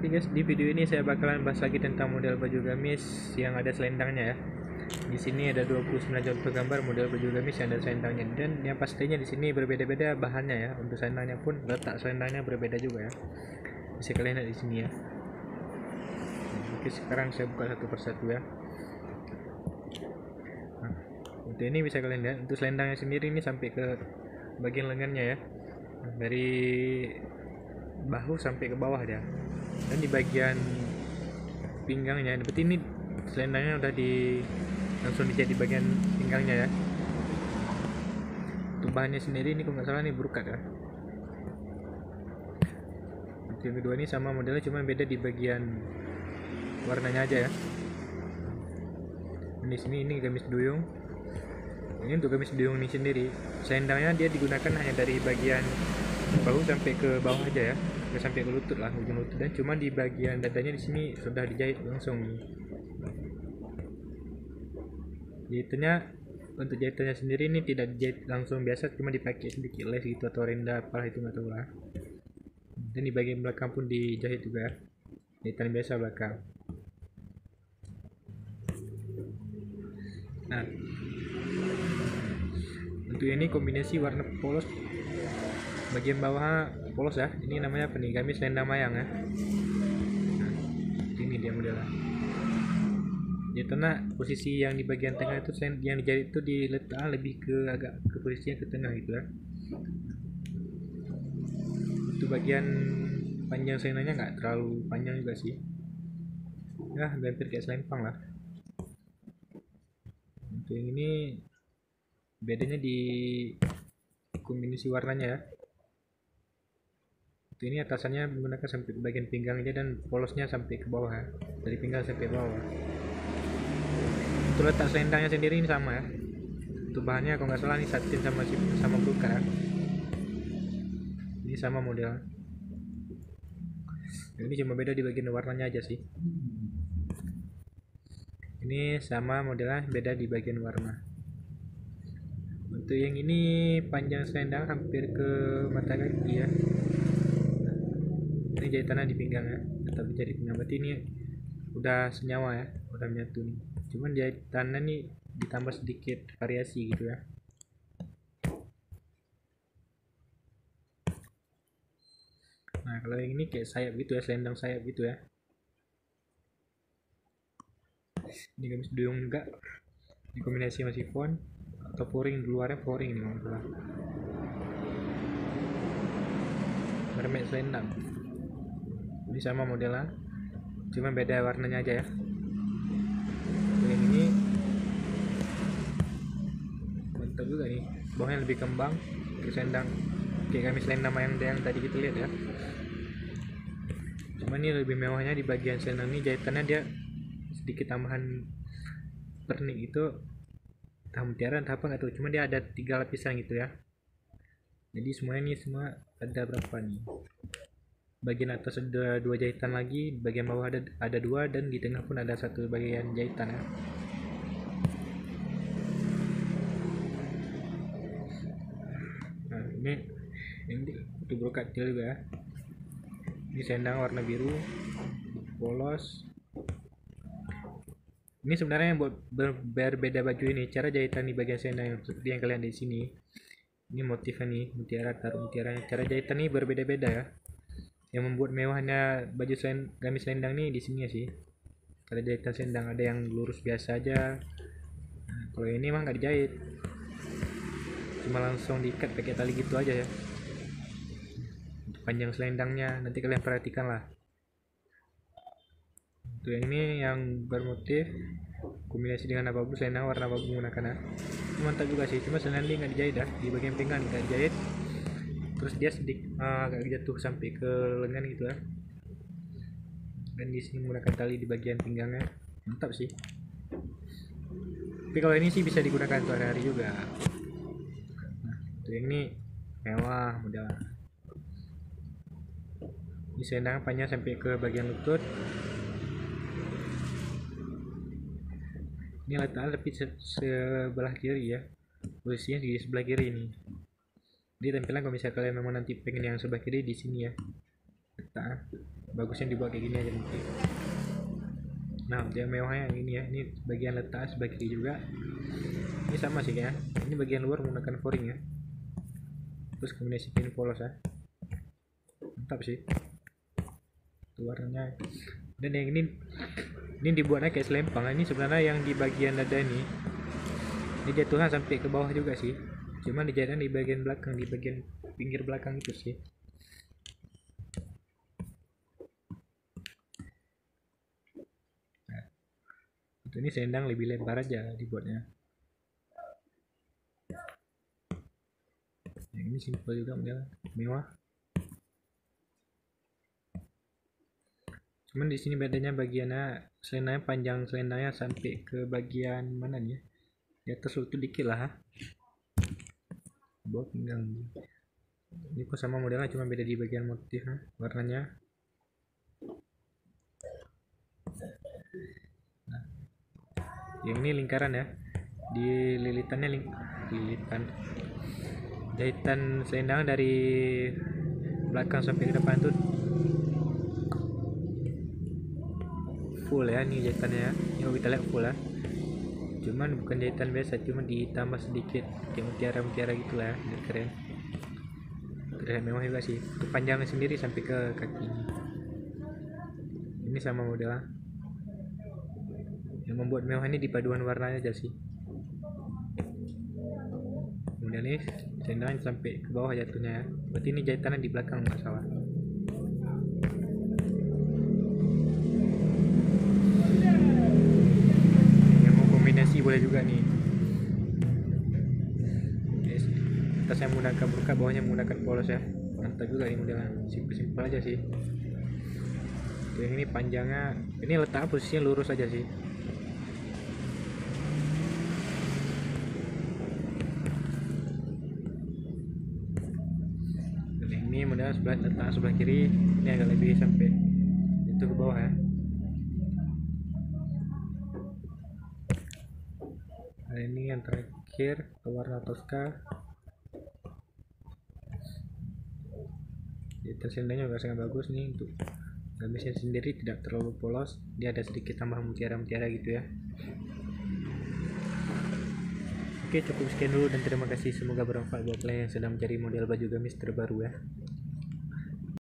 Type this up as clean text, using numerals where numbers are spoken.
guys, di video ini saya bakalan bahas lagi tentang model baju gamis yang ada selendangnya ya. Di sini ada 29 contoh gambar model baju gamis yang ada selendangnya, dan yang pastinya di sini berbeda-beda bahannya ya. Untuk selendangnya pun letak selendangnya berbeda juga ya. Bisa kalian lihat di sini ya. Oke, sekarang saya buka satu persatu ya. Nah, untuk ini bisa kalian lihat, untuk selendangnya sendiri ini sampai ke bagian lengannya ya. Nah, dari bahu sampai ke bawah dia, dan di bagian pinggangnya berarti ini selendangnya udah langsung dijahit di bagian pinggangnya ya. Untuk bahannya sendiri ini kalau nggak salah ini brokat ya. Untuk yang kedua ini sama modelnya, cuma beda di bagian warnanya aja ya. Dan di sini ini gamis duyung. Ini untuk gamis duyung ini sendiri selendangnya dia digunakan hanya dari bagian bahu sampai ke bawah aja ya, nggak sampai ke lutut lah, ujung lutut, dan cuma di bagian dadanya di sini sudah dijahit langsung. Jahitannya, untuk jahitannya sendiri ini tidak dijahit langsung biasa, cuma dipakai sedikit les gitu atau renda apa itu nggak tahu lah. Dan di bagian belakang pun dijahit juga, jahitan biasa belakang. Nah, untuk ini kombinasi warna polos, bagian bawah polos ya. Ini namanya apa nih, gamis selendang mayang ya. Nah, ini dia modelnya. Jahitannya posisi yang di bagian tengah itu, yang dijahit itu diletakkan lebih ke agak ke posisi yang ke tengah gitu ya. Untuk bagian panjang selendangnya nggak terlalu panjang juga sih ya, hampir kayak selempang lah. Untuk yang ini bedanya di kombinasi warnanya ya. Untuk ini atasannya menggunakan sampai ke bagian pinggang aja, dan polosnya sampai ke bawah ya, dari pinggang sampai bawah. Untuk letak selendangnya sendiri ini sama ya. Untuk bahannya kalau nggak salah ini satin sama brokat ya. Ini sama model. Ini cuma beda di bagian warnanya aja sih. Ini sama modelnya, beda di bagian warna. Untuk yang ini panjang selendang hampir ke mata kaki ya. Ini jahitannya di pinggang ya, tetap jadi pinggang. Berarti ini udah senyawa ya, udah menyatu nih. Cuman jahitannya nih ditambah sedikit variasi gitu ya. Nah, kalau yang ini kayak sayap gitu ya, selendang sayap gitu ya. Ini gamis duyung juga, ini kombinasi sama chiffon atau foring, di luarnya foring nih masalah. Mermek selendang. Ini sama modelnya, cuma beda warnanya aja ya. Yang ini mantap juga nih, bawahnya lebih kembang kayak selendang, kayak gamis selendang yang tadi kita lihat ya. Cuma ini lebih mewahnya di bagian selendang ini, jahitannya dia sedikit tambahan pernik itu, entah mutiara entah apa nggak tahu, cuma dia ada 3 lapisan gitu ya. Jadi semuanya ini semua ada berapa nih, bagian atas ada 2 jahitan lagi, bagian bawah ada 2, dan di tengah pun ada 1 bagian jahitan ya. Nah, ini itu brokat juga ya. Ini selendang warna biru polos. Ini sebenarnya yang buat berbeda baju ini, cara jahitan di bagian selendang seperti yang kalian di sini. Ini motifnya nih, mutiara, taruh mutiaranya. Cara jahitan ini berbeda-beda ya. Yang membuat mewahnya baju gamis selendang nih di sini ya sih. Cara jahitan selendang ada yang lurus biasa aja. Nah, kalau ini mah nggak dijahit, cuma langsung diikat pakai tali gitu aja ya. Untuk panjang selendangnya nanti kalian perhatikan lah. Untuk yang ini yang bermotif kombinasi dengan abu-abu, selendang warna abu menggunakan ya. Mantap juga sih, cuma selendang ini nggak dijahit ya, di bagian pinggang nggak dijahit, terus dia sedikit agak jatuh sampai ke lengan gitu ya. Dan di sini menggunakan tali di bagian pinggangnya, mantap sih. Tapi kalau ini sih bisa digunakan untuk hari-hari juga. Nah, untuk yang ini mewah modelnya. Ini selendang panjang sampai ke bagian lutut. Ini letaknya tapi sebelah kiri ya, posisinya di sebelah kiri ini. Jadi tampilan kalau misalnya kalian memang nanti pengen yang sebelah kiri di sini ya letaknya. bagusnya dibuat kayak gini aja nanti. Nah dia mewahnya yang ini ya, ini bagian letak sebelah kiri juga, ini sama sih ya, ini bagian luar menggunakan foring ya, terus kemudian si pin polos ya, mantap sih warnanya. Dan yang ini dibuatnya kayak selempang. Ini sebenarnya yang di bagian dada ini jatuhnya sampai ke bawah juga sih, cuma dijadikan di bagian belakang, di bagian pinggir belakang itu sih. Nah, ini selendang lebih lebar aja dibuatnya. Yang ini simple juga, model mewah. Cuman di sini bedanya bagiannya selendangnya panjang, selendangnya sampai ke bagian mana nih ya? Di atas lutut dikit lah. Bawah pinggang. Ini kok sama modelnya, cuma beda di bagian motif warnanya. Nah, yang ini lingkaran ya. Di lilitannya lilitan. Jahitan selendang dari belakang sampai ke depan tuh full ya, ini jahitannya ya. Ini kita lihat full ya, cuman bukan jahitan biasa, cuma ditambah sedikit kayak mutiara-mutiara gitu lah, biar keren, terlihat mewah juga sih. Untuk panjangnya sendiri sampai ke kaki ini sama modelnya. Yang membuat mewah ini di paduan warnanya aja sih. Kemudian ini selendang sampai ke bawah jatuhnya ya, berarti ini jahitannya di belakang nggak salah. Boleh juga nih. Yes. Atasnya menggunakan burka, bawahnya menggunakan polos ya. Mantap juga ini modelnya. Simpel-simpel aja sih. Yang ini panjangnya, ini letak posisinya lurus aja sih. Dan ini model letak sebelah kiri, ini agak lebih sampai itu ke bawah ya. Nah, ini yang terakhir warna Tosca. Selendangnya juga sangat bagus nih, untuk gamisnya sendiri tidak terlalu polos, dia ada sedikit tambah mutiara-mutiara gitu ya. Oke, cukup sekian dulu dan terima kasih, semoga bermanfaat buat kalian yang sedang mencari model baju gamis terbaru ya.